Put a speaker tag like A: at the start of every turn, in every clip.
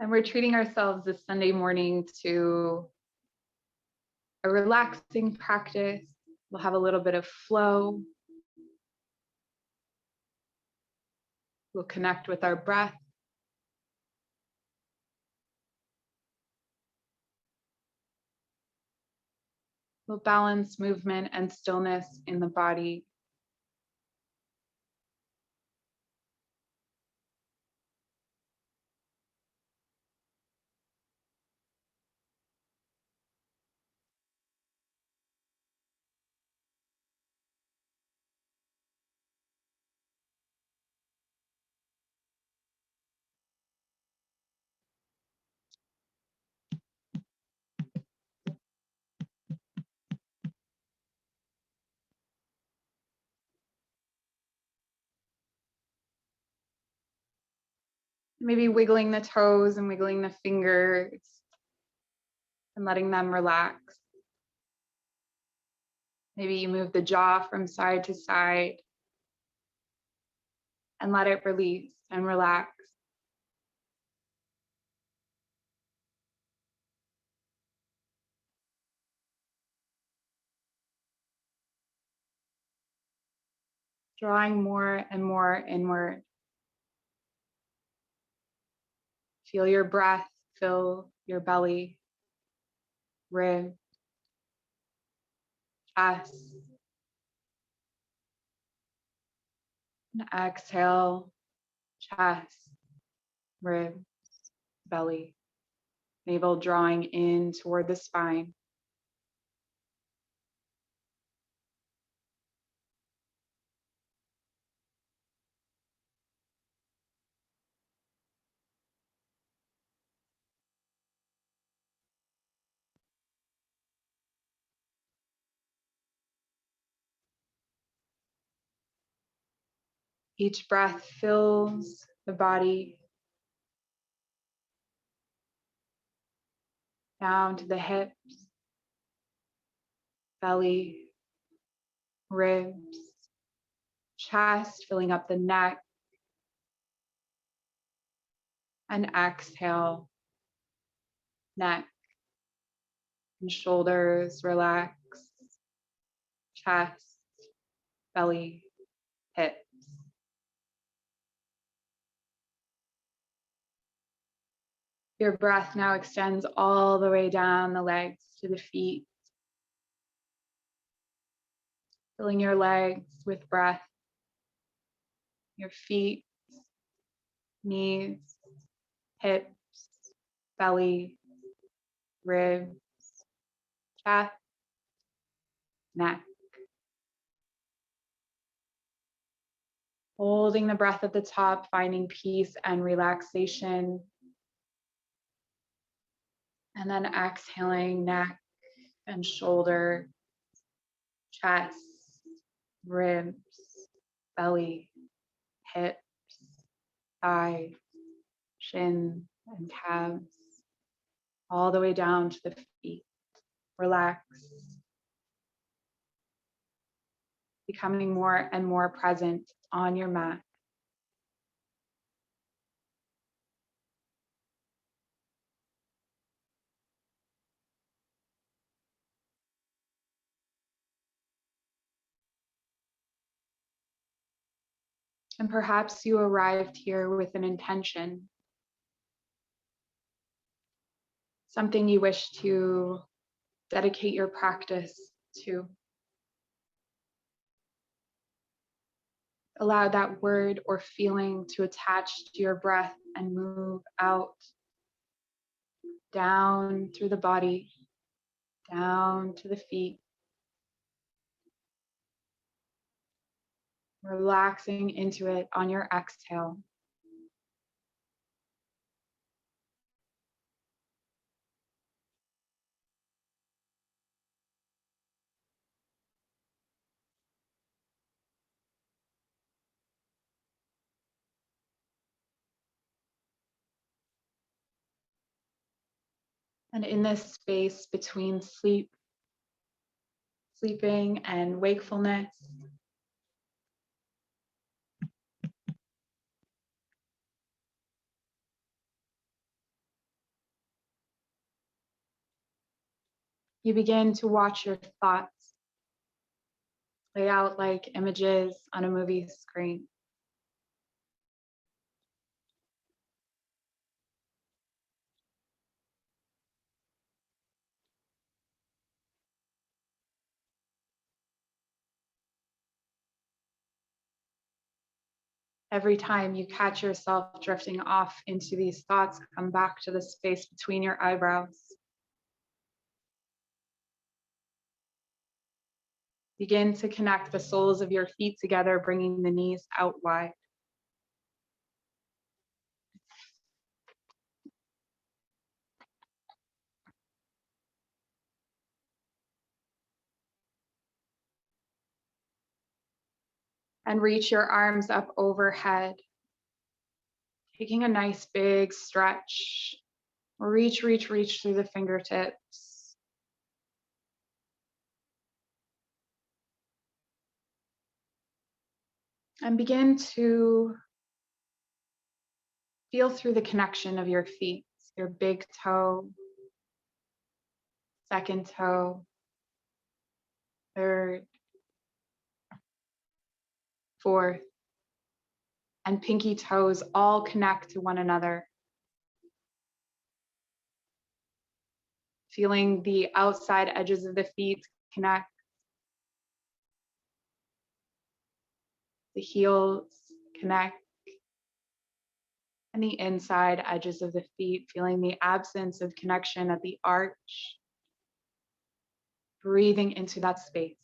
A: And we're treating ourselves this Sunday morning to a relaxing practice. We'll have a little bit of flow. We'll connect with our breath. We'll balance movement and stillness in the body. Maybe wiggling the toes and wiggling the fingers and letting them relax. Maybe you move the jaw from side to side and let it release and relax. Drawing more and more inward. Feel your breath fill your belly, ribs, chest. And exhale, chest, ribs, belly. Navel drawing in toward the spine. Each breath fills the body down to the hips, belly, ribs, chest, filling up the neck. And exhale, neck and shoulders relax, chest, belly, hips. Your breath now extends all the way down the legs to the feet, filling your legs with breath, your feet, knees, hips, belly, ribs, chest, neck. Holding the breath at the top, finding peace and relaxation. And then exhaling, neck and shoulder, chest, ribs, belly, hips, thighs, shins, and calves, all the way down to the feet. Relax. Becoming more and more present on your mat. And perhaps you arrived here with an intention, something you wish to dedicate your practice to. Allow that word or feeling to attach to your breath and move out, down through the body, down to the feet. Relaxing into it on your exhale. And in this space between sleeping and wakefulness, You begin to watch your thoughts play out like images on a movie screen. Every time you catch yourself drifting off into these thoughts, come back to the space between your eyebrows. Begin to connect the soles of your feet together, bringing the knees out wide. And reach your arms up overhead, taking a nice big stretch. Reach, reach, reach through the fingertips. And begin to feel through the connection of your feet, your big toe, second toe, third, fourth, and pinky toes all connect to one another. Feeling the outside edges of the feet connect. The heels connect. And the inside edges of the feet, feeling the absence of connection at the arch. Breathing into that space.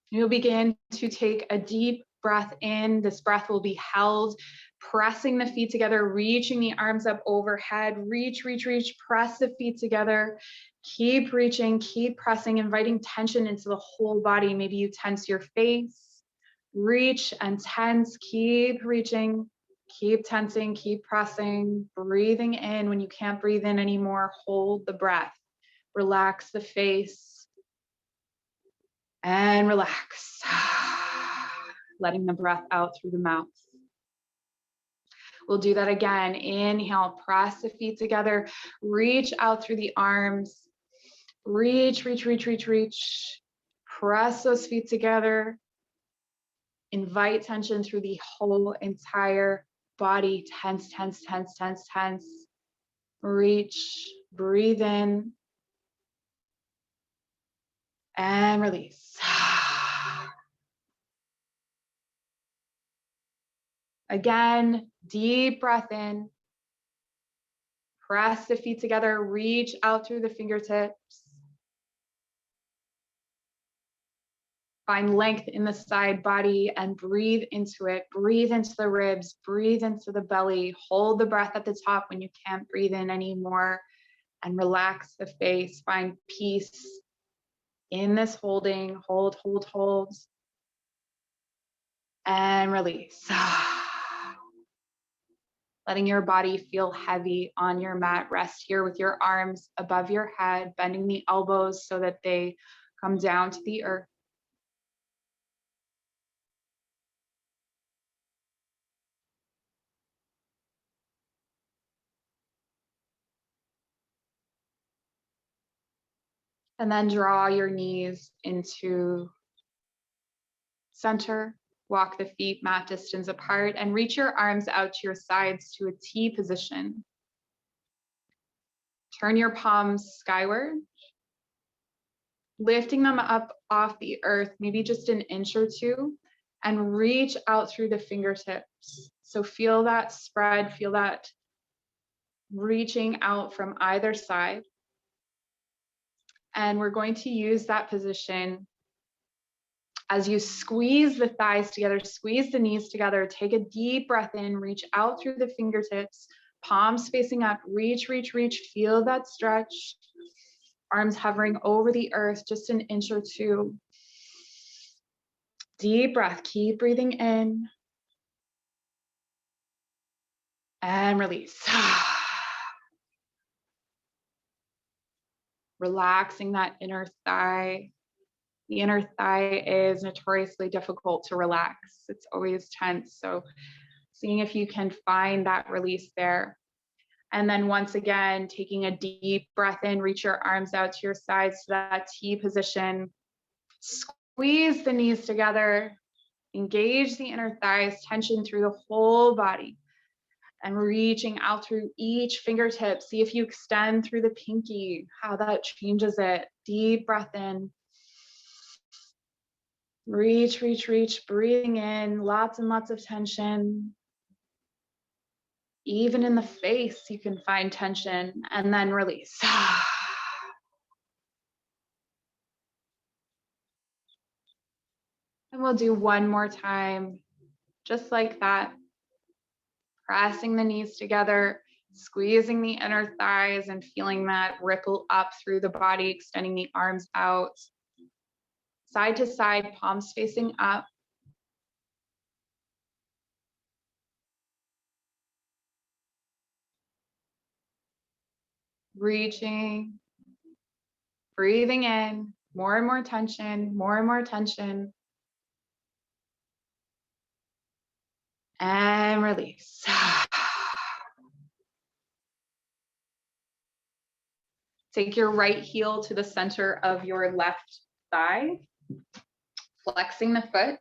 A: You'll begin to take a deep breath in. This breath will be held, pressing the feet together, reaching the arms up overhead. Reach, reach, reach, press the feet together. Keep reaching, keep pressing, inviting tension into the whole body. Maybe you tense your face. Reach and tense, keep reaching, keep tensing, keep pressing, breathing in. When you can't breathe in anymore, hold the breath. Relax the face and relax. Letting the breath out through the mouth. We'll do that again. Inhale, press the feet together, reach out through the arms. Reach, reach, reach, reach, reach. Press those feet together. Invite tension through the whole entire body. Tense, tense, tense, tense, tense. Reach, breathe in, and release. Again, deep breath in. Press the feet together, reach out through the fingertips. Find length in the side body and breathe into it. Breathe into the ribs, breathe into the belly. Hold the breath at the top when you can't breathe in anymore, and relax the face. Find peace in this holding. Hold, hold, hold. And release. Letting your body feel heavy on your mat. Rest here with your arms above your head, bending the elbows so that they come down to the earth. And then draw your knees into center. Walk the feet mat distance apart and reach your arms out to your sides to a T position. Turn your palms skyward, lifting them up off the earth, maybe just an inch or two, and reach out through the fingertips. So feel that spread, feel that reaching out from either side. And we're going to use that position as you squeeze the thighs together, squeeze the knees together, take a deep breath in, reach out through the fingertips, palms facing up, reach, reach, reach, feel that stretch, arms hovering over the earth, just an inch or two. Deep breath, keep breathing in and release. Relaxing that inner thigh. The inner thigh is notoriously difficult to relax. It's always tense. So seeing if you can find that release there. And then once again, taking a deep breath in, reach your arms out to your sides to that T position. Squeeze the knees together, engage the inner thighs, tension through the whole body. And reaching out through each fingertip. See if you extend through the pinky, how that changes it. Deep breath in. Reach, reach, reach, breathing in, lots and lots of tension. Even in the face, you can find tension, and then release. And we'll do one more time, just like that. Pressing the knees together, squeezing the inner thighs and feeling that ripple up through the body, extending the arms out. Side to side, palms facing up. Reaching, breathing in, more and more tension, more and more tension. And release. Take your right heel to the center of your left thigh, flexing the foot.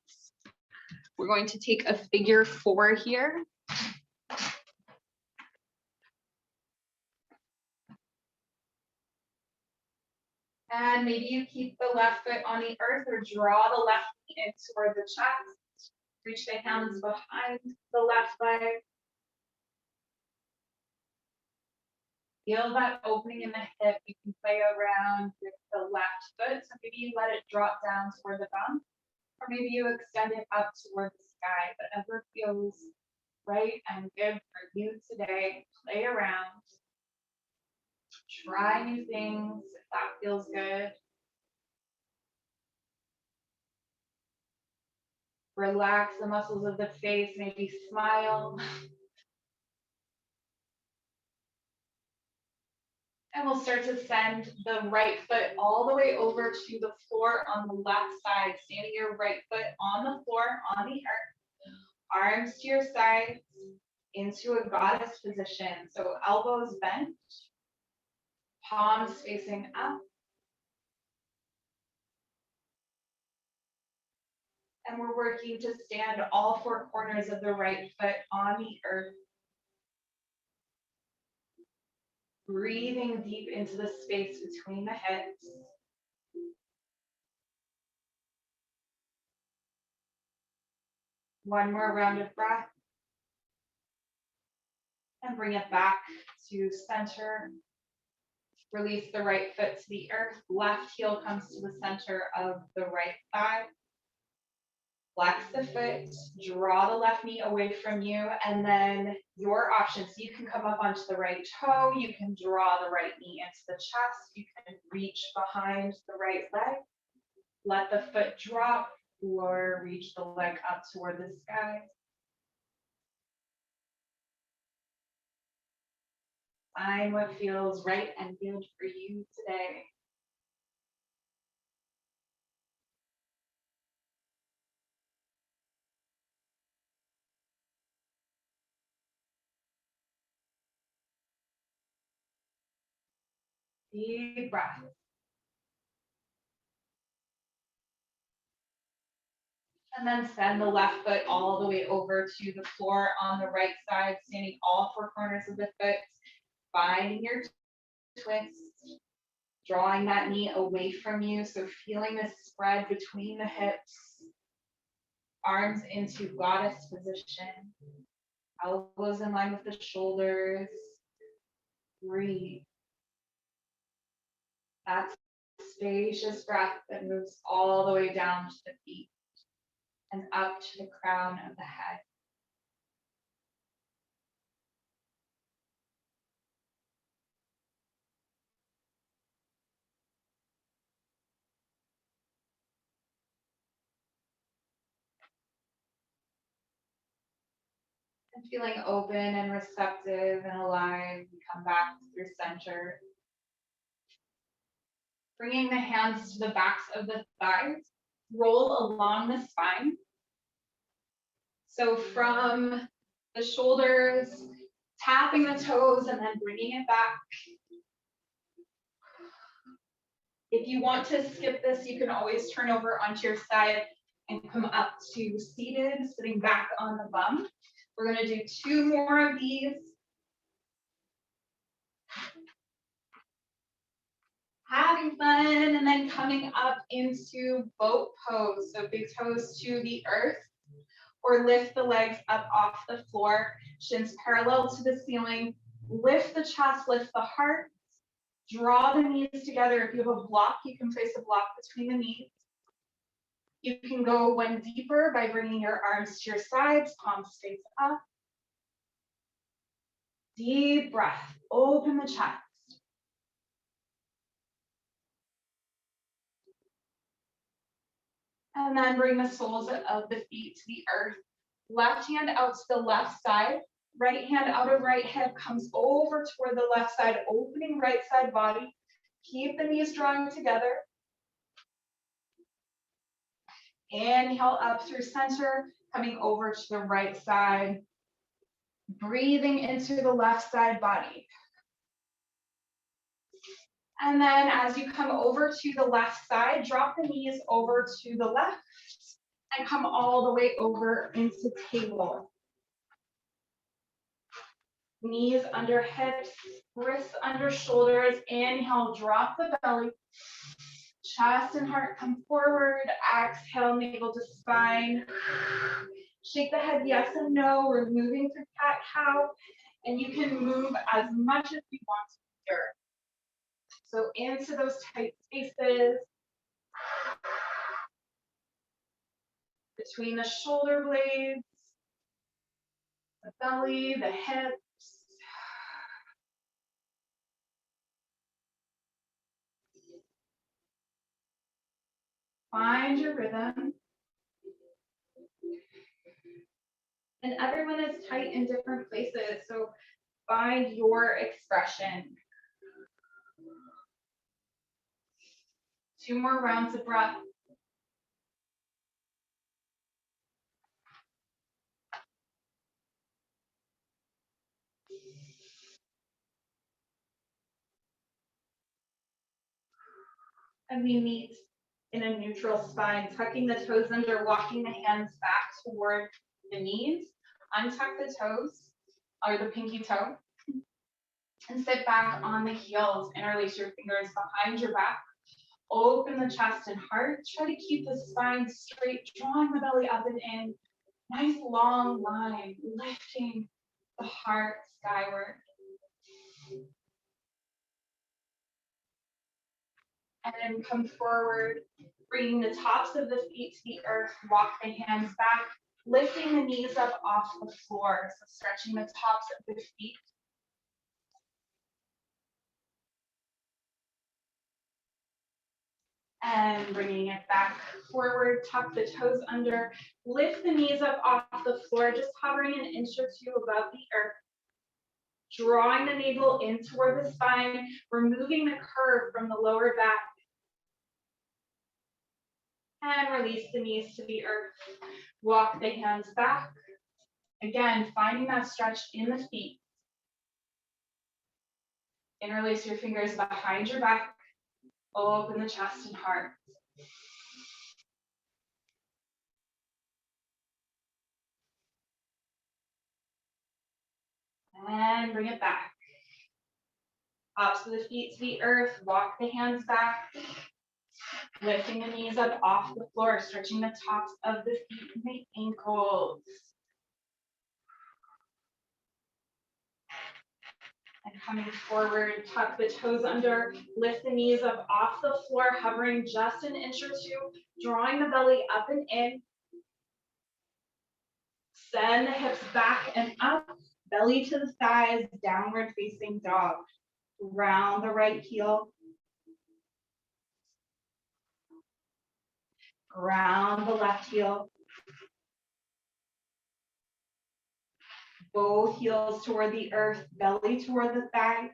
A: We're going to take a figure 4 here. And maybe you keep the left foot on the earth or draw the left knee in toward the chest. Reach the hands behind the left leg. Feel that opening in the hip. You can play around with the left foot. So maybe you let it drop down toward the bum, or maybe you extend it up toward the sky. Whatever feels right and good for you today. Play around. Try new things if that feels good. Relax the muscles of the face, maybe smile. And we'll start to send the right foot all the way over to the floor on the left side, standing your right foot on the floor, on the earth. Arms to your sides into a goddess position. So elbows bent, palms facing up. And we're working to stand all 4 corners of the right foot on the earth. Breathing deep into the space between the hips. One more round of breath. And bring it back to center. Release the right foot to the earth. Left heel comes to the center of the right thigh. Flex the foot, draw the left knee away from you, and then your options. You can come up onto the right toe, you can draw the right knee into the chest, you can reach behind the right leg, let the foot drop, or reach the leg up toward the sky. Find what feels right and good for you today. Deep breath. And then send the left foot all the way over to the floor on the right side, standing all 4 corners of the foot, finding your twist, drawing that knee away from you. So feeling the spread between the hips, arms into goddess position, elbows in line with the shoulders. Breathe. That spacious breath that moves all the way down to the feet and up to the crown of the head. And feeling open and receptive and alive, we come back through center. Bringing the hands to the backs of the thighs, roll along the spine. So from the shoulders Tapping the toes and then bringing it back. If you want to skip this, you can always turn over onto your side and come up to seated, sitting back on the bum. We're going to do 2 more of these. Having fun, and then coming up into boat pose. So big toes to the earth, or lift the legs up off the floor, shins parallel to the ceiling. Lift the chest, lift the heart. Draw the knees together. If you have a block, you can place a block between the knees. You can go one deeper by bringing your arms to your sides, palms face up. Deep breath, open the chest. And then bring the soles of the feet to the earth. Left hand out to the left side. Right hand out of right hip comes over toward the left side, opening right side body. Keep the knees drawing together. Inhale up through center, coming over to the right side. Breathing into the left side body. And then as you come over to the left side, drop the knees over to the left and come all the way over into table. Knees under hips, wrists under shoulders. Inhale, drop the belly. Chest and heart come forward. Exhale, navel to spine. Shake the head yes and no. We're moving through cat-cow. And you can move as much as you want here. So into those tight spaces. Between the shoulder blades, the belly, the hips. Find your rhythm. And everyone is tight in different places, so find your expression. 2 more rounds of breath. And we meet in a neutral spine, tucking the toes under, walking the hands back toward the knees. Untuck the toes, or the pinky toe, and sit back on the heels. Interlace your fingers behind your back. Open the chest and heart. Try to keep the spine straight, drawing the belly up and in. Nice long line, lifting the heart skyward. And then come forward, bringing the tops of the feet to the earth, walk the hands back, lifting the knees up off the floor, so stretching the tops of the feet. And bringing it back forward, tuck the toes under, lift the knees up off the floor, just hovering an inch or 2 above the earth. Drawing the navel in toward the spine, removing the curve from the lower back. And release the knees to the earth. Walk the hands back. Again, finding that stretch in the feet. Interlace your fingers behind your back. Open the chest and heart. And bring it back. Tops of the feet to the earth. Walk the hands back. Lifting the knees up off the floor, stretching the tops of the feet and the ankles. And coming forward, tuck the toes under, lift the knees up off the floor, hovering just an inch or 2, drawing the belly up and in. Send the hips back and up, belly to the thighs, downward facing dog. Round the right heel. Ground the left heel. Both heels toward the earth, belly toward the thigh.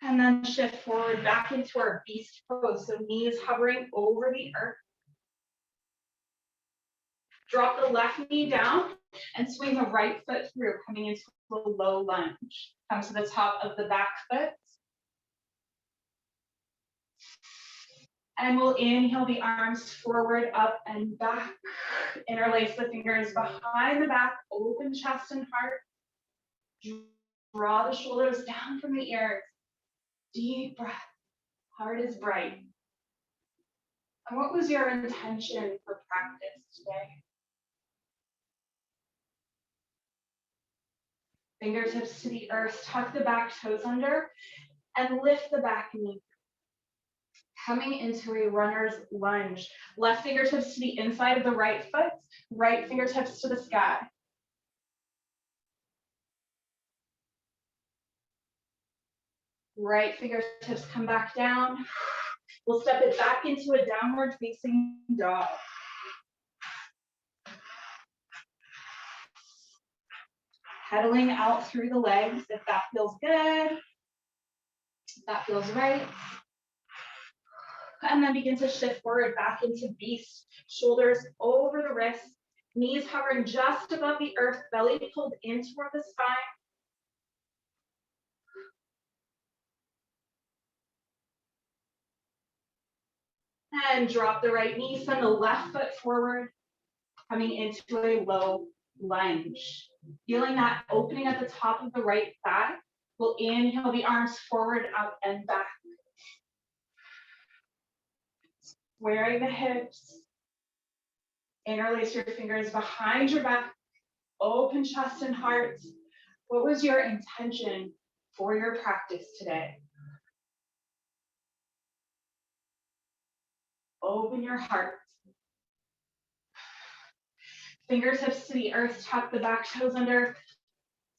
A: And then shift forward back into our beast pose. So knees hovering over the earth. Drop the left knee down and swing the right foot through, coming into a low lunge. Come to the top of the back foot. And we'll inhale the arms forward, up and back. Interlace the fingers behind the back, open chest and heart. Draw the shoulders down from the ears. Deep breath. Heart is bright. And what was your intention for practice today? Fingertips to the earth, tuck the back toes under, and lift the back knee. Coming into a runner's lunge. Left fingertips to the inside of the right foot, right fingertips to the sky. Right fingertips come back down. We'll step it back into a downward facing dog. Pedaling out through the legs if that feels good, if that feels right. And then begin to shift forward back into beast. Shoulders over the wrists, knees hovering just above the earth, belly pulled in toward the spine. And drop the right knee, send the left foot forward, coming into a low lunge. Feeling that opening at the top of the right thigh. We'll inhale the arms forward, up and back. Squaring the hips. Interlace your fingers behind your back. Open chest and heart. What was your intention for your practice today? Open your heart. Fingertips to the earth, tuck the back toes under.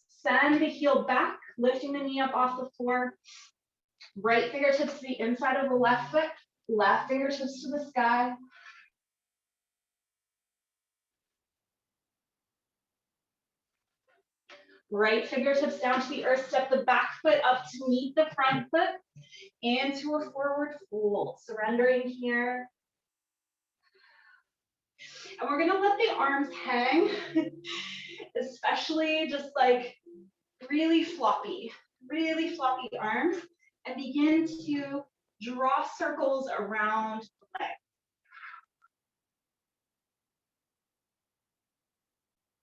A: Send the heel back, lifting the knee up off the floor. Right fingertips to the inside of the left foot, left fingertips to the sky. Right fingertips down to the earth, step the back foot up to meet the front foot into a forward fold. Surrendering here. And we're gonna let the arms hang, especially just like really floppy arms, and begin to draw circles around the leg.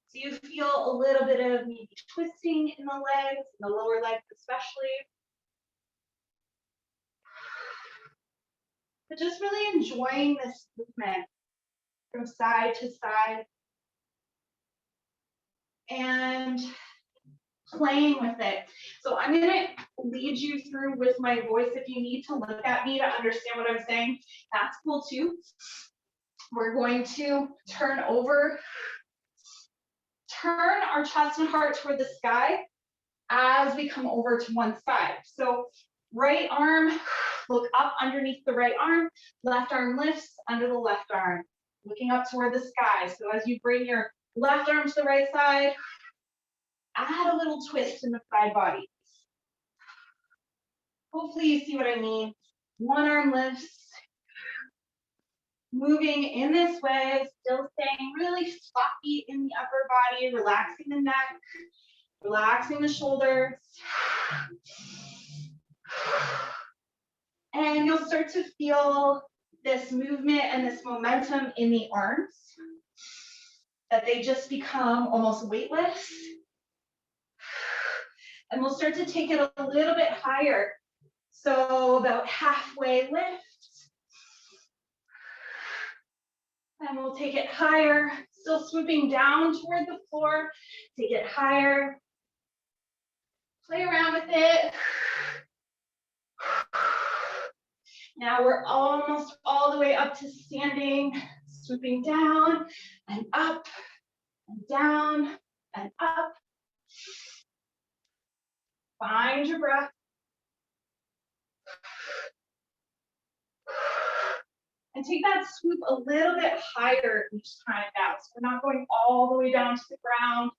A: So you feel a little bit of maybe twisting in the legs, in the lower legs especially. But just really enjoying this movement from side to side and playing with it. So I'm gonna lead you through with my voice. If you need to look at me to understand what I'm saying, that's cool too. We're going to turn our chest and heart toward the sky as we come over to one side. So right arm, look up underneath the right arm, left arm lifts under the left arm, looking up toward the sky. So as you bring your left arm to the right side, add a little twist in the side body. Hopefully you see what I mean. One arm lifts, moving in this way, still staying really floppy in the upper body, relaxing the neck, relaxing the shoulders. And you'll start to feel this movement and this momentum in the arms, that they just become almost weightless. And we'll start to take it a little bit higher. So about halfway lift. And we'll take it higher, still swooping down toward the floor. Take it higher. Play around with it. Now we're almost all the way up to standing, swooping down and up and down and up. Find your breath. And take that swoop a little bit higher each time now. So we're not going all the way down to the ground.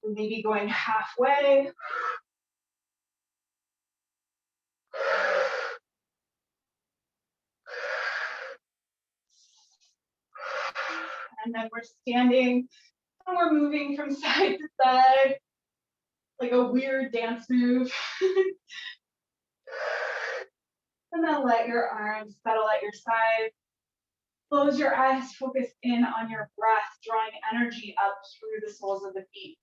A: We're maybe going halfway. And then we're standing and we're moving from side to side, like a weird dance move. And then let your arms settle at your side. Close your eyes, focus in on your breath, drawing energy up through the soles of the feet.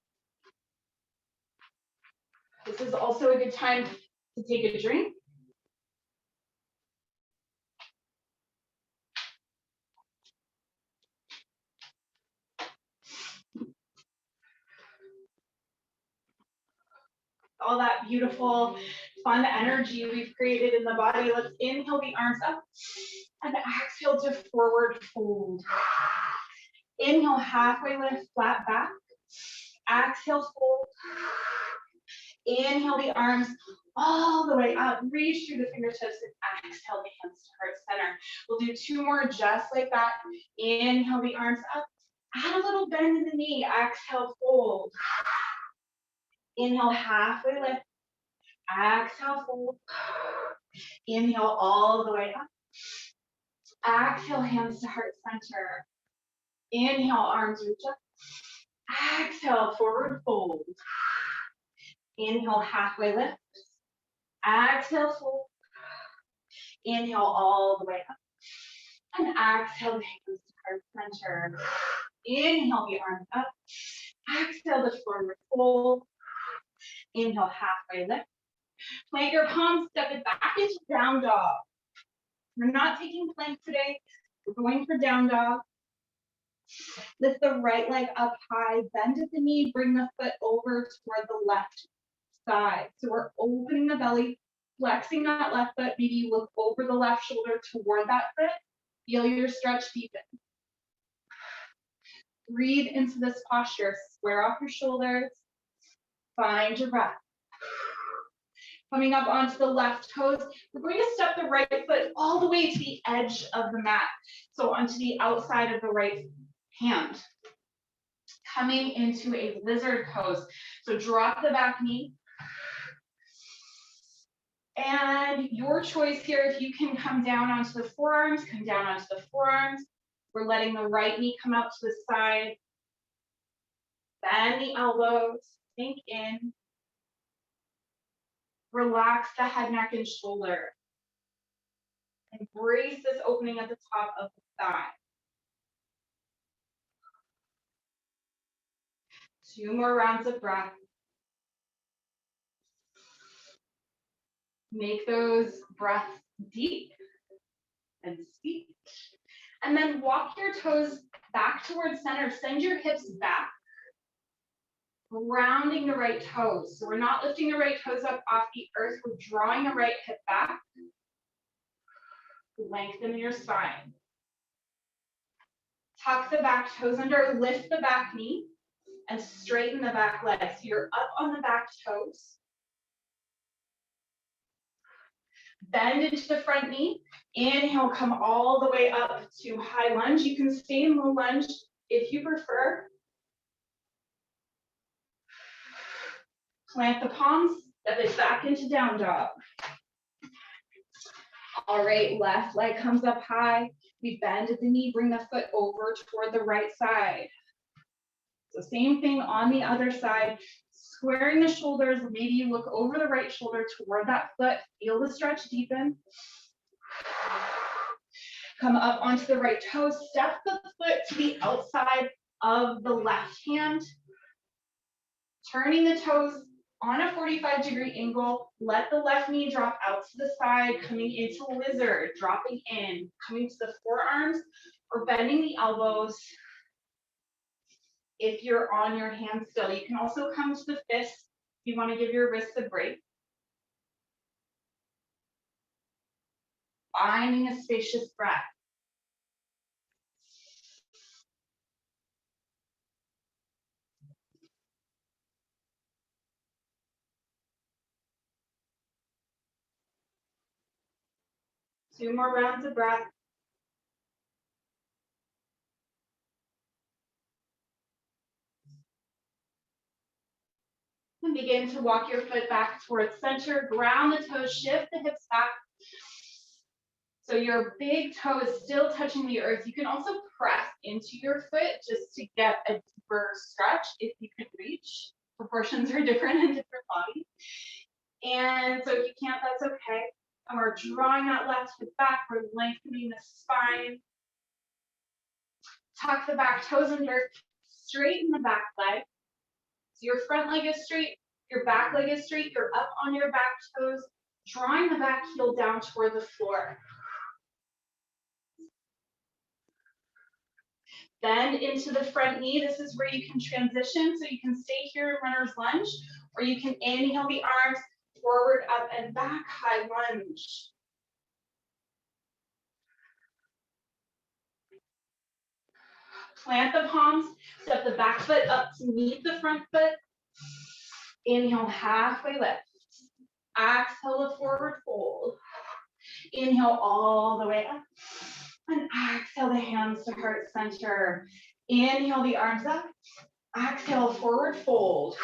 A: This is also a good time to take a drink. All that beautiful, fun energy we've created in the body. Let's inhale the arms up and exhale to forward fold. Inhale, halfway lift, flat back. Exhale, fold. Inhale the arms all the way up. Reach through the fingertips and exhale the hands to heart center. We'll do 2 more just like that. Inhale the arms up. Add a little bend in the knee. Exhale, fold. Inhale, halfway lift. Exhale, fold. Inhale all the way up. Exhale, hands to heart center. Inhale, arms reach up. Exhale, forward fold. Inhale, halfway lift. Exhale, fold. Inhale all the way up. And exhale, the hands to heart center. Inhale, the arms up. Exhale, the forward fold. Inhale, halfway lift. Plant your palms, step it back into down dog. We're not taking plank today. We're going for down dog. Lift the right leg up high, bend at the knee, bring the foot over toward the left side. So we're opening the belly, flexing that left foot. Maybe you look over the left shoulder toward that foot. Feel your stretch deepen. Breathe into this posture. Square off your shoulders. Find your breath. Coming up onto the left toes, we're going to step the right foot all the way to the edge of the mat. So onto the outside of the right hand. Coming into a lizard pose. So drop the back knee. And your choice here, if you can come down onto the forearms, come down onto the forearms. We're letting the right knee come out to the side. Bend the elbows, sink in. Relax the head, neck, and shoulder. Embrace this opening at the top of the thigh. 2 more rounds of breath. Make those breaths deep and sweet. And then walk your toes back towards center. Send your hips back. Rounding the right toes. So we're not lifting the right toes up off the earth. We're drawing the right hip back. Lengthen your spine. Tuck the back toes under, lift the back knee, and straighten the back leg. So you're up on the back toes. Bend into the front knee. Inhale, come all the way up to high lunge. You can stay in low lunge if you prefer. Plant the palms, step it back into down dog. All right, left leg comes up high. We bend at the knee, bring the foot over toward the right side. So same thing on the other side. Squaring the shoulders, maybe you look over the right shoulder toward that foot. Feel the stretch deepen. Come up onto the right toe. Step the foot to the outside of the left hand. Turning the toes on a 45-degree angle. Let the left knee drop out to the side, coming into lizard, dropping in, coming to the forearms, or bending the elbows. If you're on your hands still, you can also come to the fists if you want to give your wrists a break. Finding a spacious breath. Two more rounds of breath. And begin to walk your foot back towards center, ground the toes, shift the hips back. So your big toe is still touching the earth. You can also press into your foot just to get a deeper stretch if you can reach. Proportions are different in different bodies. And so if you can't, that's okay. And we're drawing that left hip back. We're lengthening the spine. Tuck the back toes under, straighten the back leg. So your front leg is straight, your back leg is straight, you're up on your back toes, drawing the back heel down toward the floor. Bend into the front knee. This is where you can transition. So you can stay here in runner's lunge, or you can inhale the arms forward, up and back, high lunge. Plant the palms, step the back foot up to meet the front foot. Inhale, halfway lift. Exhale, a forward fold. Inhale all the way up. And exhale the hands to heart center. Inhale the arms up. Exhale, forward fold.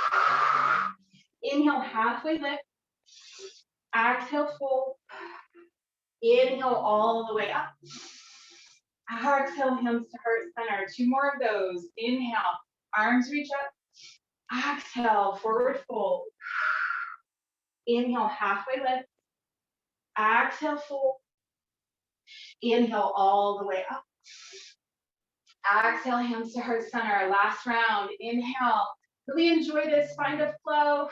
A: Inhale, halfway lift. Exhale, fold. Inhale all the way up. Exhale, hands to heart center. 2 more of those. Inhale, arms reach up. Exhale, forward fold. Inhale, halfway lift. Exhale, fold. Inhale all the way up. Exhale, hands to heart center. Last round. Inhale. Really enjoy this. Find a flow.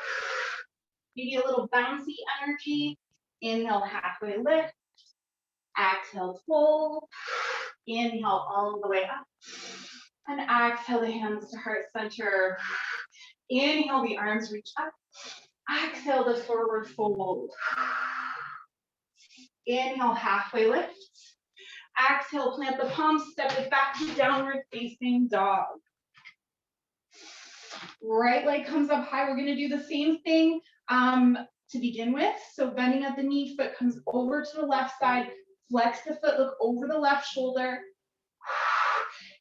A: Maybe a little bouncy energy. Inhale, halfway lift. Exhale, fold. Inhale all the way up. And exhale the hands to heart center. Inhale, the arms reach up. Exhale, the forward fold. Inhale, halfway lift. Exhale, plant the palms, step it back to downward facing dog. Right leg comes up high. We're gonna do the same thing to begin with. So bending at the knee, foot comes over to the left side. Flex the foot, look over the left shoulder.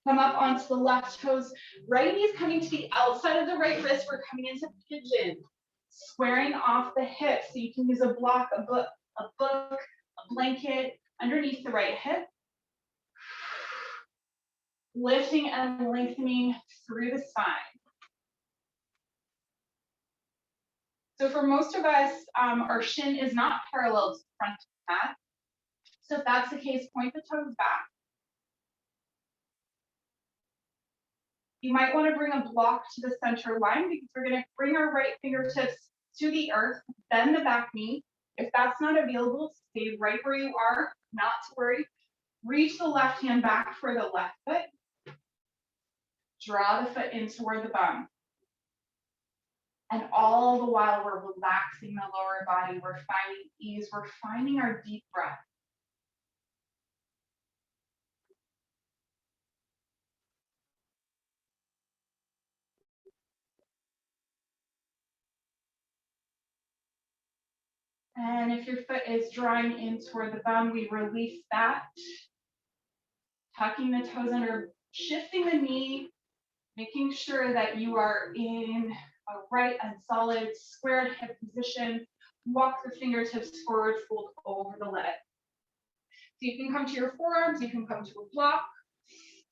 A: Come up onto the left toes. Right knee is coming to the outside of the right wrist. We're coming into pigeon. Squaring off the hips. So you can use a block, a book, a blanket underneath the right hip. Lifting and lengthening through the spine. So for most of us, our shin is not parallel to the front of the mat. So if that's the case, point the toes back. You might want to bring a block to the center line because we're going to bring our right fingertips to the earth, bend the back knee. If that's not available, stay right where you are, not to worry. Reach the left hand back for the left foot. Draw the foot in toward the bum. And all the while we're relaxing the lower body, we're finding ease, we're finding our deep breath. And if your foot is drawing in toward the bum, we release that. Tucking the toes under, shifting the knee, making sure that you are in a right and solid squared hip position. Walk the fingertips forward, fold over the leg. So you can come to your forearms, you can come to a block,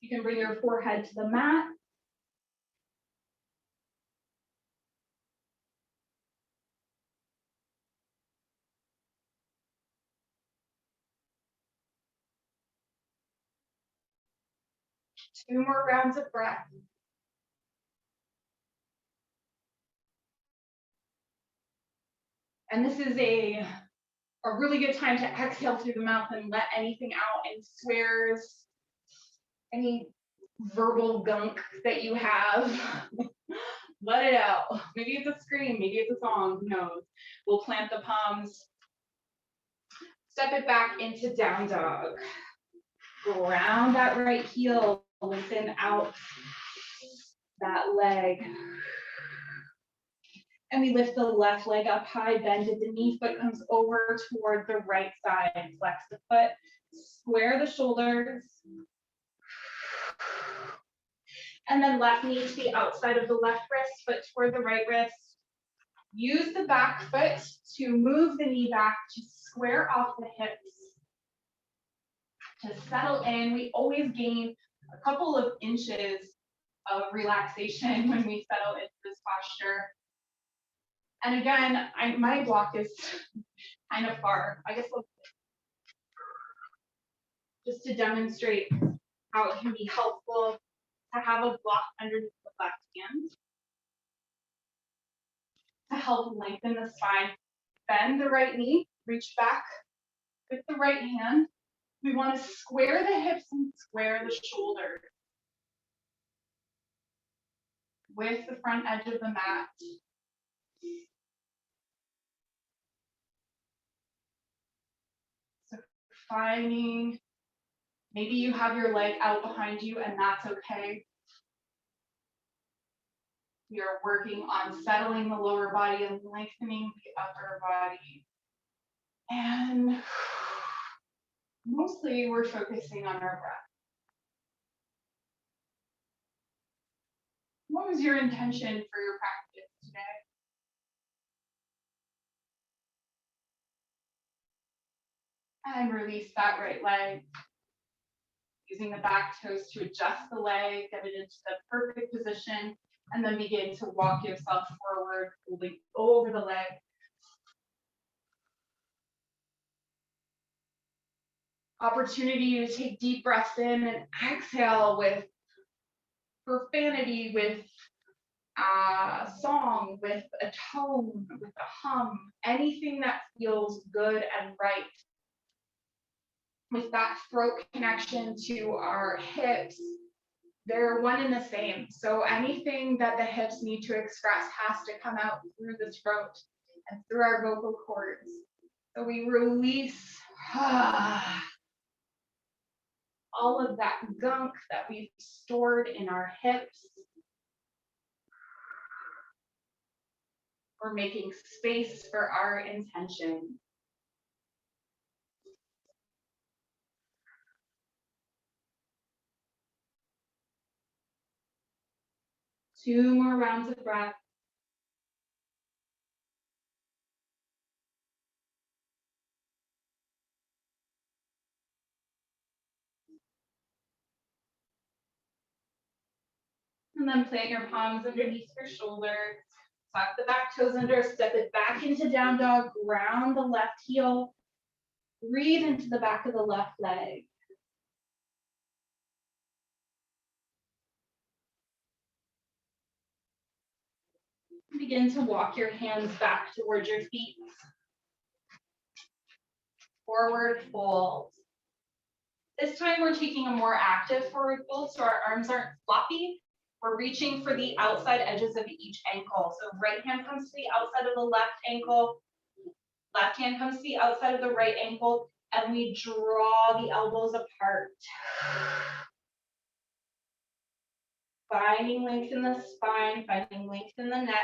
A: you can bring your forehead to the mat. Two more rounds of breath. And this is a really good time to exhale through the mouth and let anything out, any swears, any verbal gunk that you have. Let it out. Maybe it's a scream, maybe it's a song, who knows. We'll plant the palms. Step it back into down dog. Ground that right heel, lengthen out that leg. And we lift the left leg up high, bend at the knee, foot comes over toward the right side. Flex the foot, square the shoulders. And then left knee to the outside of the left wrist, foot toward the right wrist. Use the back foot to move the knee back to square off the hips. to settle in. We always gain a couple of inches of relaxation when we settle into this posture. And again, my block is kind of far. I guess just to demonstrate how it can be helpful to have a block underneath the left hand to help lengthen the spine. Bend the right knee, reach back with the right hand. We want to square the hips and square the shoulders with the front edge of the mat. So finding, maybe you have your leg out behind you and that's okay. We are working on settling the lower body and lengthening the upper body. And mostly we're focusing on our breath. What was your intention for your practice today? And release that right leg. Using the back toes to adjust the leg, get it into the perfect position, and then begin to walk yourself forward, holding over the leg. Opportunity to take deep breaths in and exhale with profanity, with a song, with a tone, with a hum, anything that feels good and right. With that throat connection to our hips, they're one and the same. So anything that the hips need to express has to come out through the throat and through our vocal cords. So we release all of that gunk that we've stored in our hips. We're making space for our intention. Two more rounds of breath. And then plant your palms underneath your shoulders. Tuck the back toes under, step it back into down dog, ground the left heel. Breathe into the back of the left leg. Begin to walk your hands back towards your feet. Forward fold. This time we're taking a more active forward fold, so our arms aren't floppy. We're reaching for the outside edges of each ankle. So right hand comes to the outside of the left ankle. Left hand comes to the outside of the right ankle, and we draw the elbows apart. Finding length in the spine, finding length in the neck.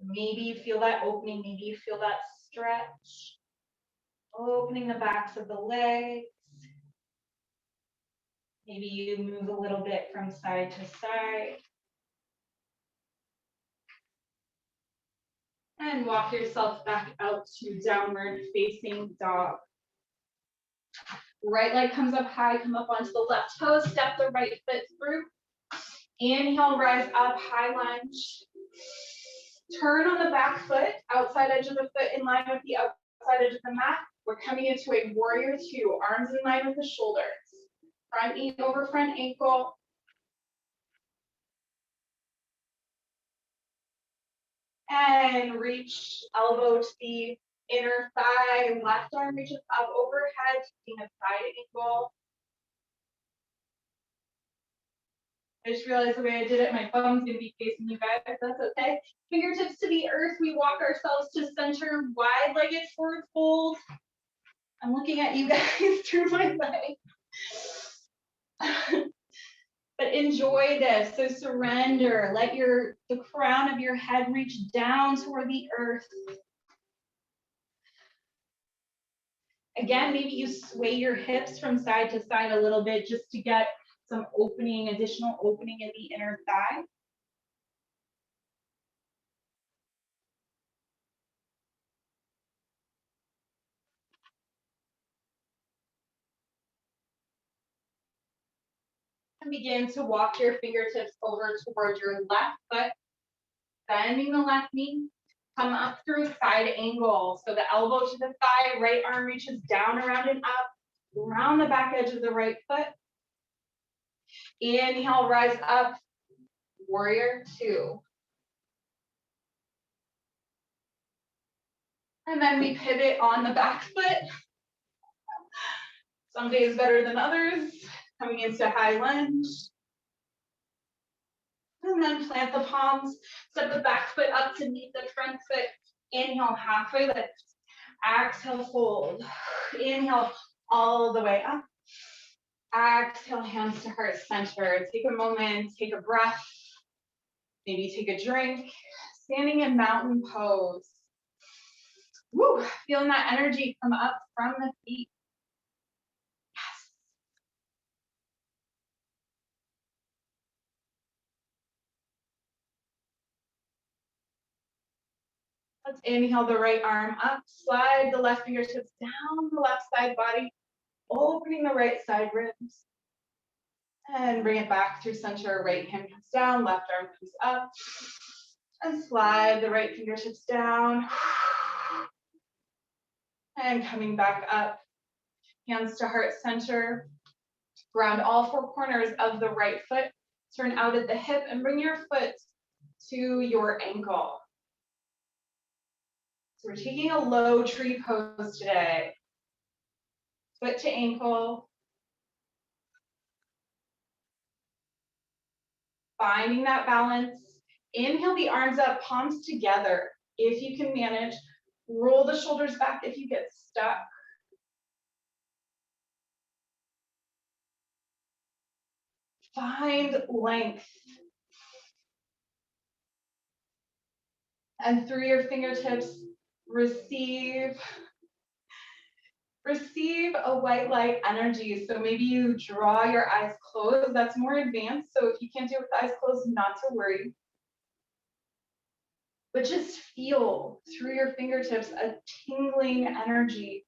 A: Maybe you feel that opening, maybe you feel that stretch. Opening the backs of the legs. Maybe you move a little bit from side to side. And walk yourself back out to downward facing dog. Right leg comes up high, come up onto the left toe, step the right foot through. Inhale, rise up, high lunge. Turn on the back foot, outside edge of the foot in line with the outside edge of the mat. We're coming into a warrior two, arms in line with the shoulders. Front knee over front ankle. And reach elbow to the inner thigh. Left arm reaches up overhead, taking a side angle. I just realized the way I did it, my thumb's gonna be facing you guys, that's okay. Fingertips to the earth, we walk ourselves to center, wide-legged forward fold. I'm looking at you guys through my leg. But enjoy this, so surrender. Let the crown of your head reach down toward the earth. Again, maybe you sway your hips from side to side a little bit just to get some opening, additional opening in the inner thigh. begin to walk your fingertips over towards your left foot, bending the left knee. Come up through side angle. So the elbow to the thigh, right arm reaches down, around and up, around the back edge of the right foot. Inhale, rise up, warrior two. And then we pivot on the back foot. Some days better than others. Coming into high lunge. And then plant the palms, step the back foot up to meet the front foot. Inhale, halfway lift. Exhale, fold. Inhale, all the way up. Exhale, hands to heart center. Take a moment, take a breath. Maybe take a drink. Standing in mountain pose. Woo, feeling that energy come up from the feet. Yes. Let's inhale the right arm up, slide the left fingertips down the left side body, opening the right side ribs. And bring it back through center, right hand comes down, left arm comes up. And slide the right fingertips down. And coming back up, hands to heart center. Ground all four corners of the right foot. Turn out at the hip and bring your foot to your ankle. So we're taking a low tree pose today. Foot to ankle. Finding that balance. Inhale the arms up, palms together. If you can manage, roll the shoulders back if you get stuck. Find length. And through your fingertips, receive a white light energy. So maybe you draw your eyes closed. That's more advanced. So if you can't do it with eyes closed, not to worry. But just feel through your fingertips a tingling energy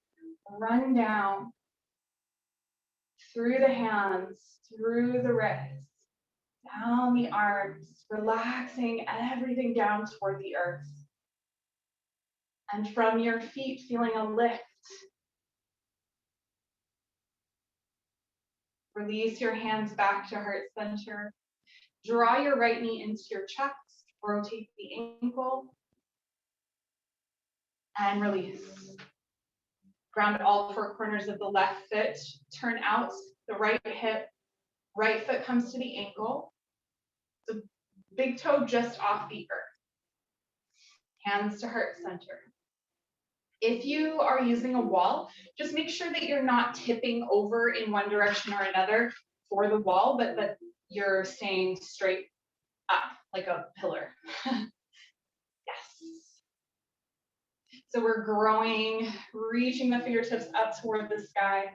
A: run down through the hands, through the wrists, down the arms, relaxing everything down toward the earth. And from your feet, feeling a lift. Release your hands back to heart center. Draw your right knee into your chest. Rotate the ankle. And release. Ground all four corners of the left foot. Turn out the right hip. Right foot comes to the ankle. So big toe just off the earth. Hands to heart center. If you are using a wall, just make sure that you're not tipping over in one direction or another for the wall, but that you're staying straight up like a pillar. Yes. So we're growing, reaching the fingertips up toward the sky.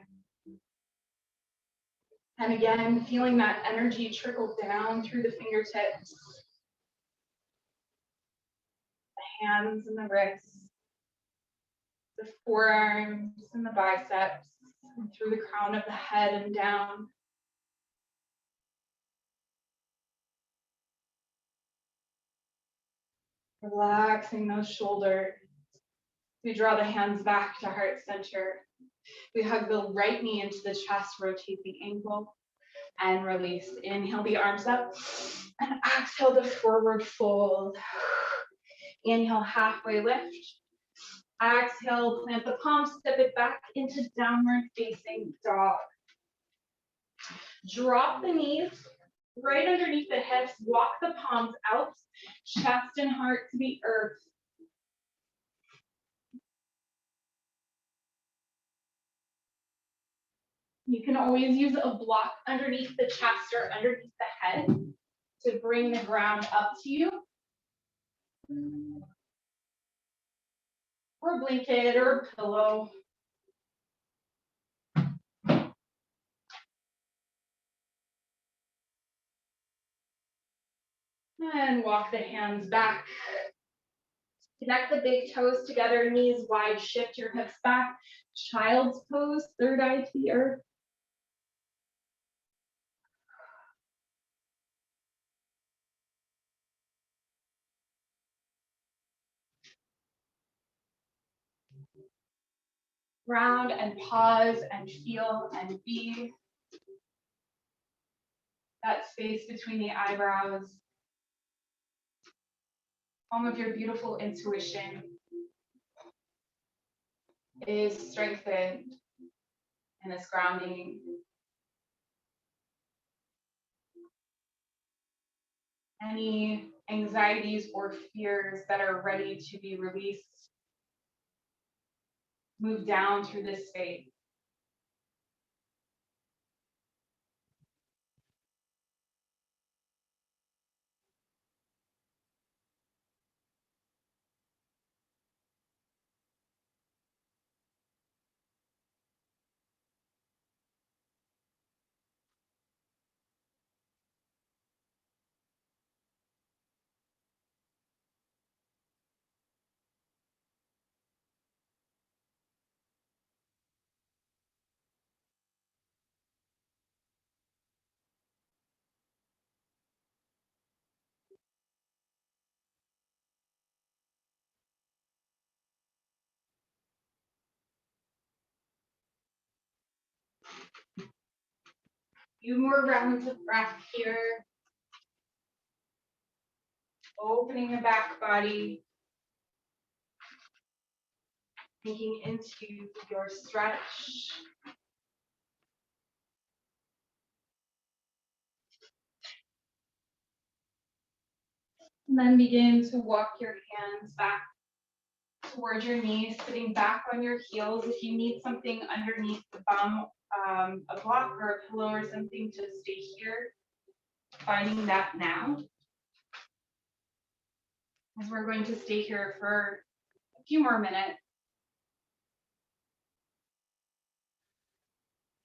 A: And again, feeling that energy trickle down through the fingertips, the hands and the wrists, the forearms and the biceps, and through the crown of the head and down. Relaxing those shoulders. We draw the hands back to heart center. We hug the right knee into the chest, rotate the ankle, and release. Inhale the arms up, and exhale the forward fold. Inhale, halfway lift. Exhale, plant the palms, step it back into downward facing dog. Drop the knees right underneath the hips, walk the palms out, chest and heart to the earth. You can always use a block underneath the chest or underneath the head to bring the ground up to you. Or a blanket or a pillow. And walk the hands back. Connect the big toes together, knees wide, shift your hips back. Child's pose, third eye to the earth. Ground and pause and feel and be. That space between the eyebrows. Home of your beautiful intuition is strengthened in this grounding. Any anxieties or fears that are ready to be released, move down through this space. Few more rounds of breath here. Opening the back body. Sinking into your stretch. And then begin to walk your hands back towards your knees, sitting back on your heels. If you need something underneath the bum, a block or a pillow or something to stay here, finding that now. As we're going to stay here for a few more minutes.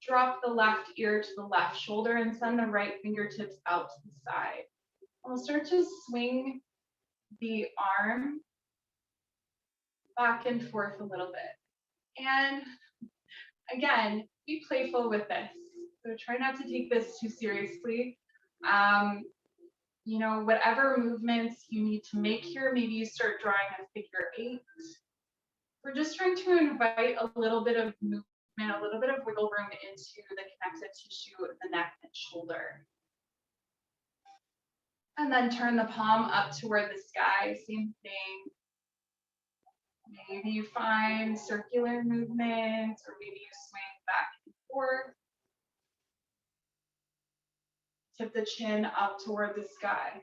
A: Drop the left ear to the left shoulder and send the right fingertips out to the side. We'll start to swing the arm back and forth a little bit. And again, be playful with this. So try not to take this too seriously. You know, whatever movements you need to make here, maybe you start drawing a figure 8. We're just trying to invite a little bit of movement, a little bit of wiggle room into the connective tissue of the neck and shoulder. And then turn the palm up toward the sky, same thing. Maybe you find circular movements, or maybe you swing back and forth. Tip the chin up toward the sky.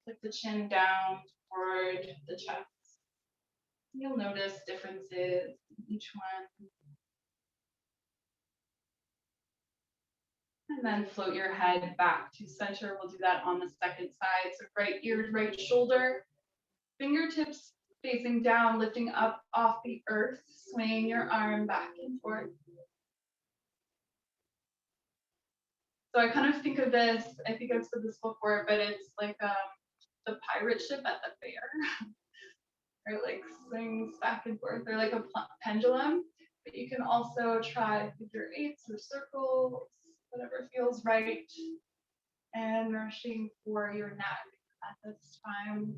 A: Tip the chin down toward the chest. You'll notice differences in each one. And then float your head back to center. We'll do that on the second side. So right ear to right shoulder. Fingertips facing down, lifting up off the earth, swaying your arm back and forth. So I kind of think of this, I think I've said this before, but it's like the pirate ship at the fair. Or like swings back and forth, or like a pendulum. But you can also try figure 8s or circles, whatever feels right. And nourishing for your neck at this time.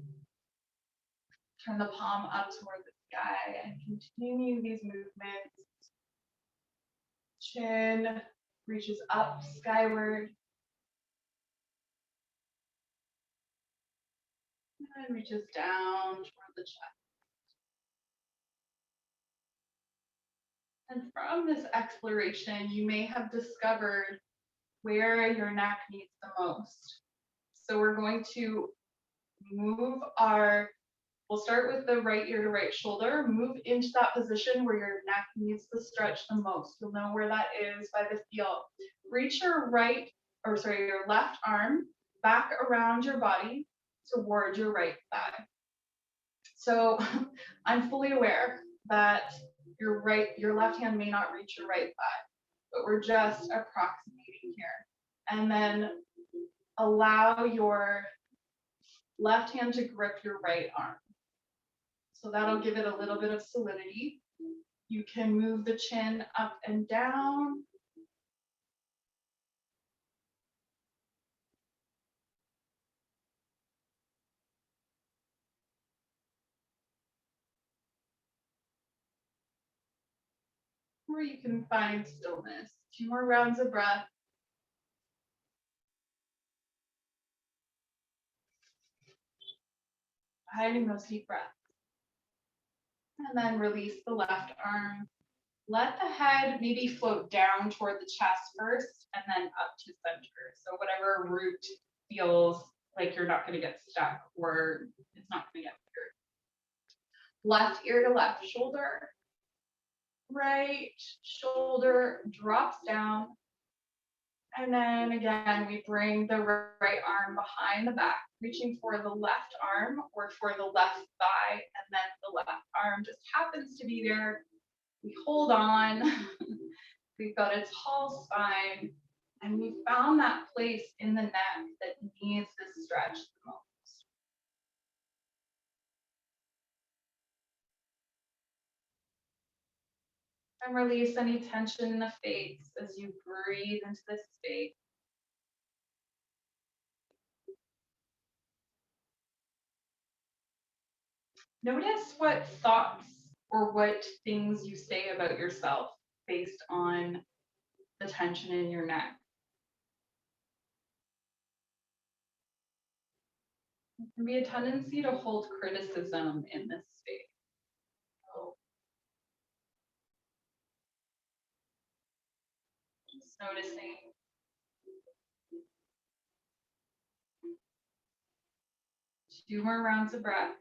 A: Turn the palm up toward the sky and continue these movements. Chin reaches up skyward. And reaches down toward the chest. And from this exploration, you may have discovered where your neck needs the most. So we're going to move we'll start with the right ear to right shoulder, move into that position where your neck needs to stretch the most. You'll know where that is by the feel. Reach your your left arm back around your body toward your right thigh. So I'm fully aware that your left hand may not reach your right thigh, but we're just approximating here. And then allow your left hand to grip your right arm. So that'll give it a little bit of solidity. You can move the chin up and down. Or you can find stillness. 2 more rounds of breath. Hiding those deep breaths. And then release the left arm. Let the head maybe float down toward the chest first and then up to center. So whatever root feels like you're not going to get stuck or it's not going to get weird. Left ear to left shoulder. Right shoulder drops down. And then again, we bring the right arm behind the back, reaching for the left arm or for the left thigh. And then the left arm just happens to be there. We hold on. We've got a tall spine. And we found that place in the neck that needs this stretch the most. And release any tension in the face as you breathe into this space. Notice what thoughts or what things you say about yourself based on the tension in your neck. There can be a tendency to hold criticism in this space. So just noticing. Two more rounds of breath.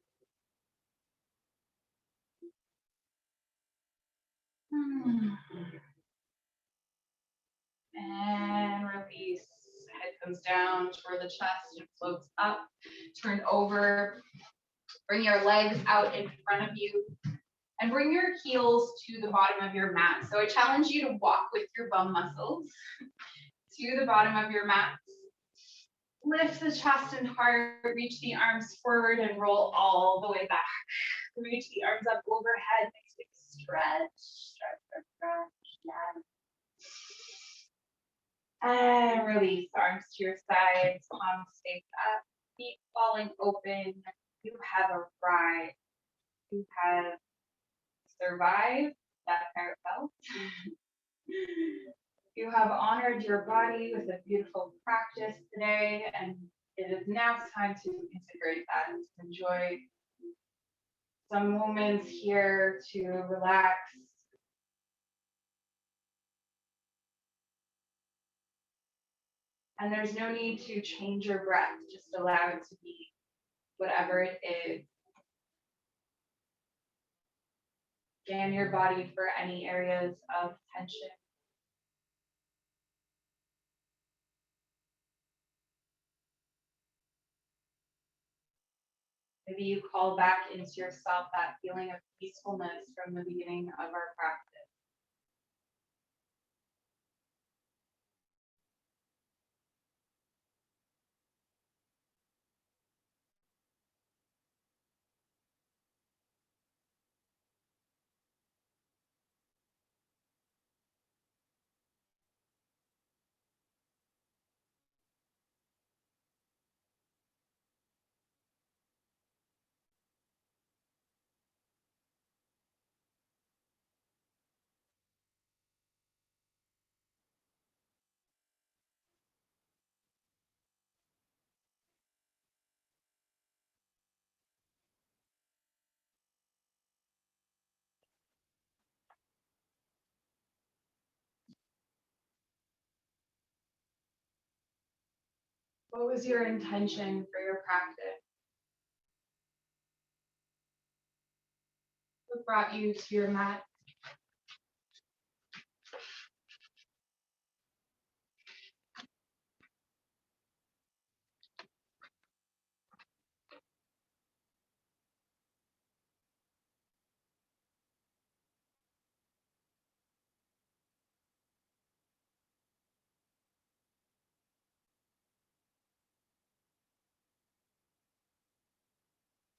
A: And release. Head comes down toward the chest and floats up. Turn over. Bring your legs out in front of you. And bring your heels to the bottom of your mat. So I challenge you to walk with your bum muscles to the bottom of your mat. Lift the chest and heart. Reach the arms forward and roll all the way back. Reach the arms up overhead. Nice big stretch. Stretch, stretch, stretch. Yeah. And release, arms to your sides, palms face up, feet falling open. You have arrived. You have survived that carousel. You have honored your body with a beautiful practice today, and it is now time to integrate that, to enjoy some moments here to relax. And there's no need to change your breath, just allow it to be whatever it is. Scan your body for any areas of tension. Maybe you call back into yourself that feeling of peacefulness from the beginning of our practice. What was your intention for your practice? What brought you to your mat?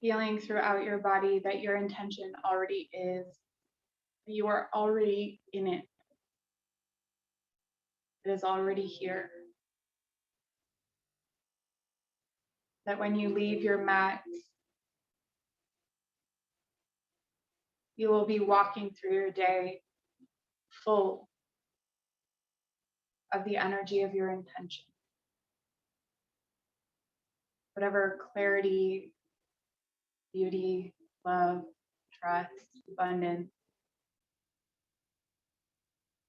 A: Feeling throughout your body that your intention already is, you are already in it. It is already here. That when you leave your mat, you will be walking through your day full of the energy of your intention. Whatever clarity, beauty, love, trust, abundance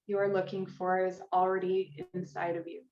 A: you are looking for is already inside of you.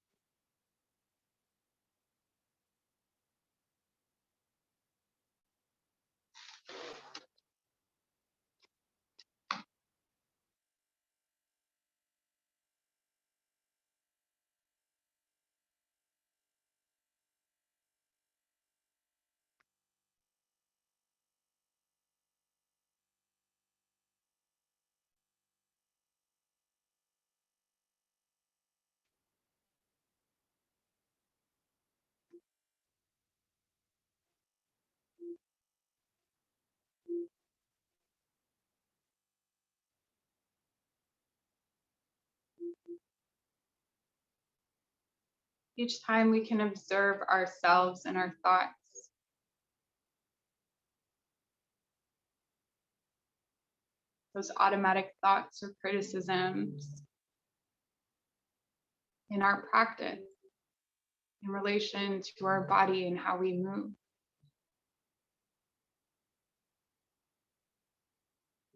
A: Each time we can observe ourselves and our thoughts. Those automatic thoughts or criticisms in our practice in relation to our body and how we move.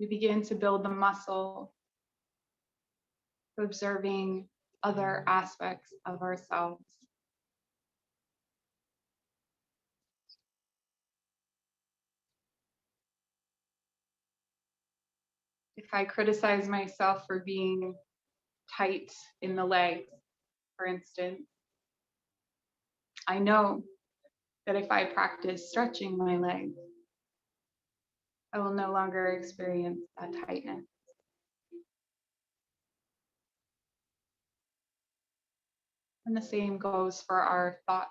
A: We begin to build the muscle of observing other aspects of ourselves. If I criticize myself for being tight in the legs, for instance, I know that if I practice stretching my legs, I will no longer experience that tightness. And the same goes for our thoughts.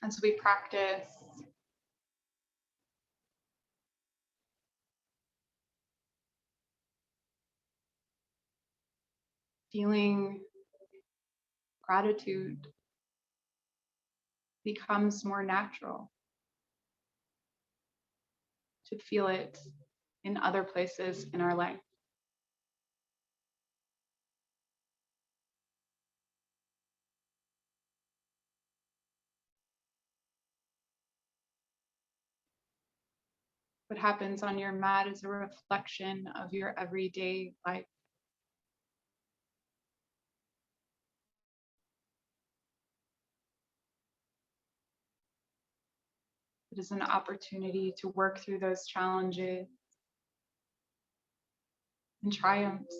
A: As we practice feeling gratitude becomes more natural to feel it in other places in our life. What happens on your mat is a reflection of your everyday life. It is an opportunity to work through those challenges and triumphs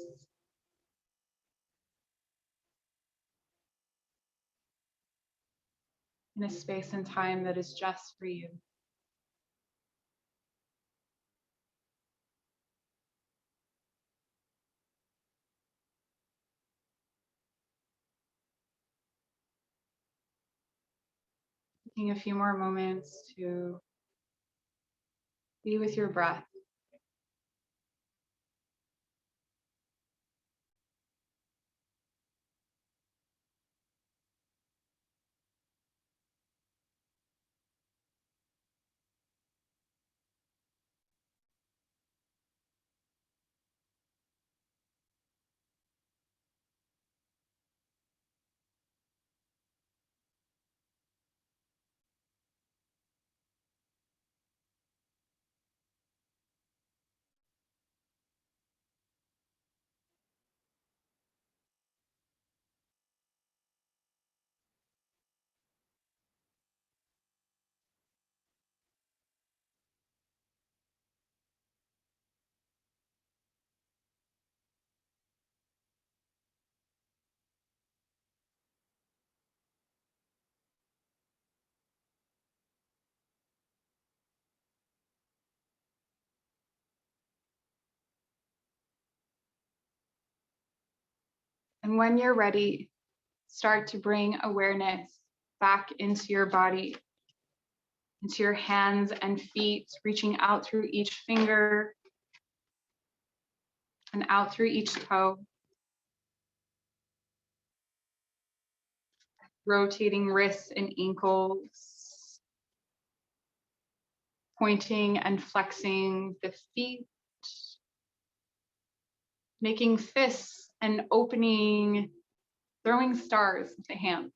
A: in a space and time that is just for you. Taking a few more moments to be with your breath. And when you're ready, start to bring awareness back into your body, into your hands and feet, reaching out through each finger and out through each toe. Rotating wrists and ankles. pointing and flexing the feet, making fists and opening, throwing stars with the hands,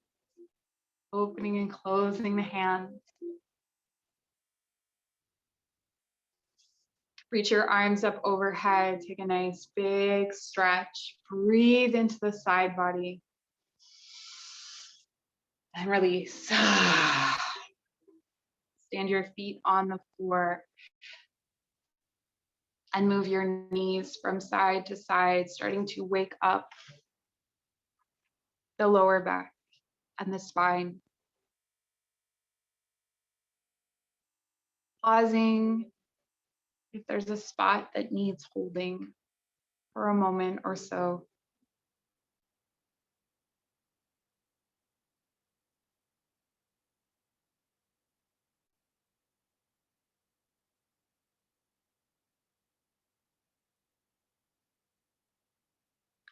A: opening and closing the hands. Reach your arms up overhead, take a nice big stretch, breathe into the side body, and release. Stand your feet on the floor and move your knees from side to side, starting to wake up the lower back and the spine. Pausing if there's a spot that needs holding for a moment or so.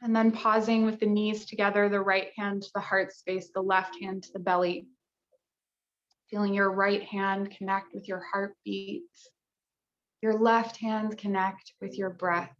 A: And then pausing with the knees together, the right hand to the heart space, the left hand to the belly. Feeling your right hand connect with your heartbeat, your left hand connect with your breath.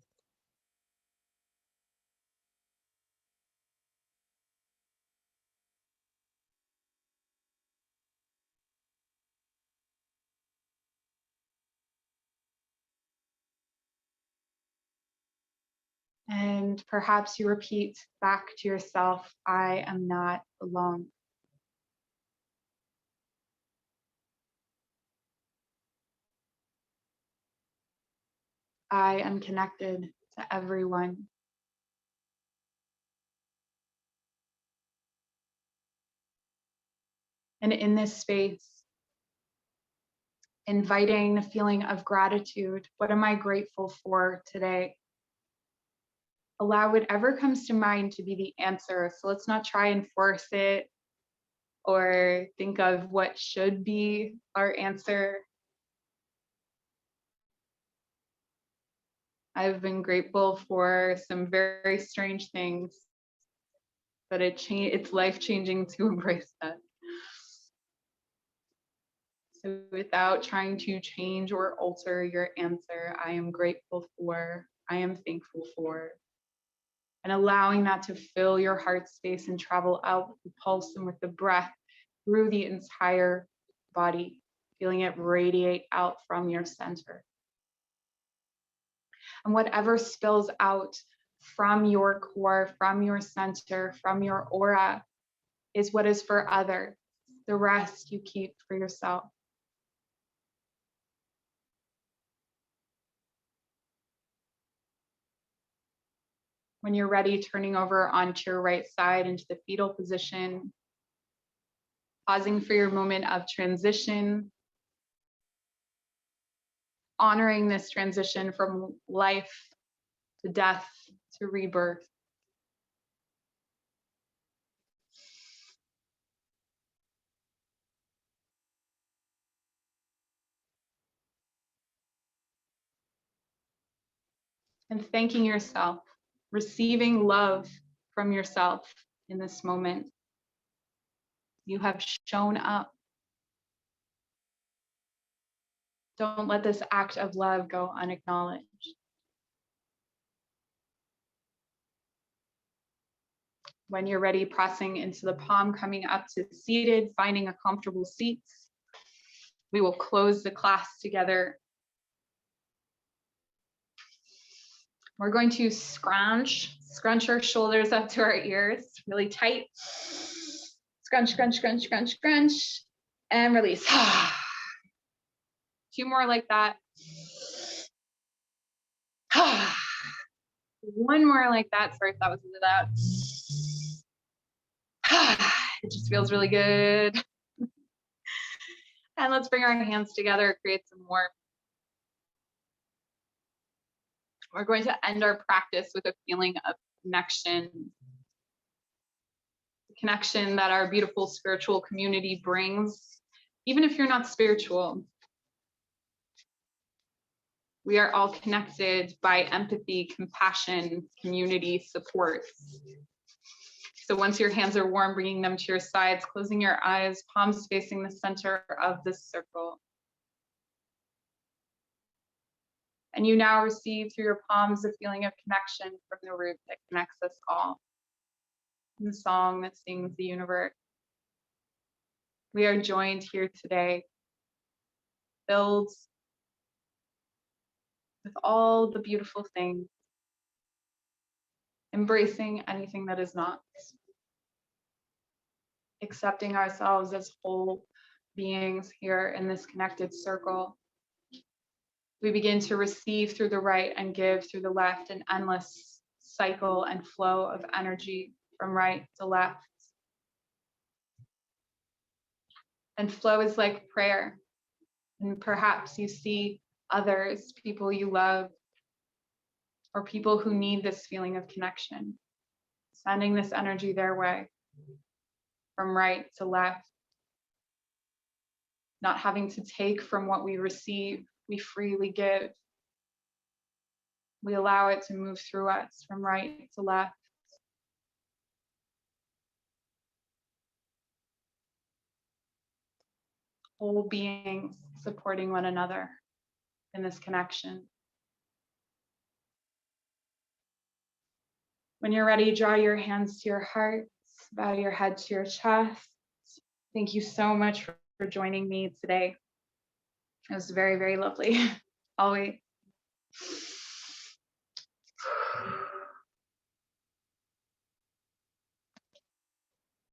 A: And perhaps you repeat back to yourself, I am not alone. I am connected to everyone. And in this space, inviting the feeling of gratitude. What am I grateful for today? Allow whatever comes to mind to be the answer. So let's not try and force it or think of what should be our answer. I've been grateful for some very strange things, but it's life-changing to embrace that. So without trying to change or alter your answer, I am grateful for, I am thankful for, and allowing that to fill your heart space and travel out with the pulse and with the breath through the entire body, feeling it radiate out from your center. And whatever spills out from your core, from your center, from your aura is what is for others. The rest you keep for yourself. When you're ready, turning over onto your right side into the fetal position, pausing for your moment of transition, honoring this transition from life to death to rebirth. And thanking yourself, receiving love from yourself in this moment. You have shown up. Don't let this act of love go unacknowledged. When you're ready, pressing into the palm, coming up to seated, finding a comfortable seat. We will close the class together. We're going to scrunch our shoulders up to our ears, really tight. Scrunch, scrunch, scrunch, scrunch, scrunch, and release. 2 more like that. 1 more like that. Sorry if that was really loud. It just feels really good. And let's bring our hands together, create some warmth. We're going to end our practice with a feeling of connection. The connection that our beautiful spiritual community brings, even if you're not spiritual. We are all connected by empathy, compassion, community, support. So once your hands are warm, bringing them to your sides, closing your eyes, palms facing the center of the circle. And you now receive through your palms the feeling of connection from the root that connects us all. In the song that sings the universe. We are joined here today, filled with all the beautiful things, embracing anything that is not, accepting ourselves as whole beings here in this connected circle. We begin to receive through the right and give through the left, an endless cycle and flow of energy from right to left. And flow is like prayer. And perhaps you see others, people you love, or people who need this feeling of connection, sending this energy their way from right to left, not having to take from what we receive, we freely give. We allow it to move through us from right to left. Whole beings supporting one another in this connection. When you're ready, draw your hands to your hearts, bow your head to your chest. Thank you so much for joining me today. It was very, very lovely. Always.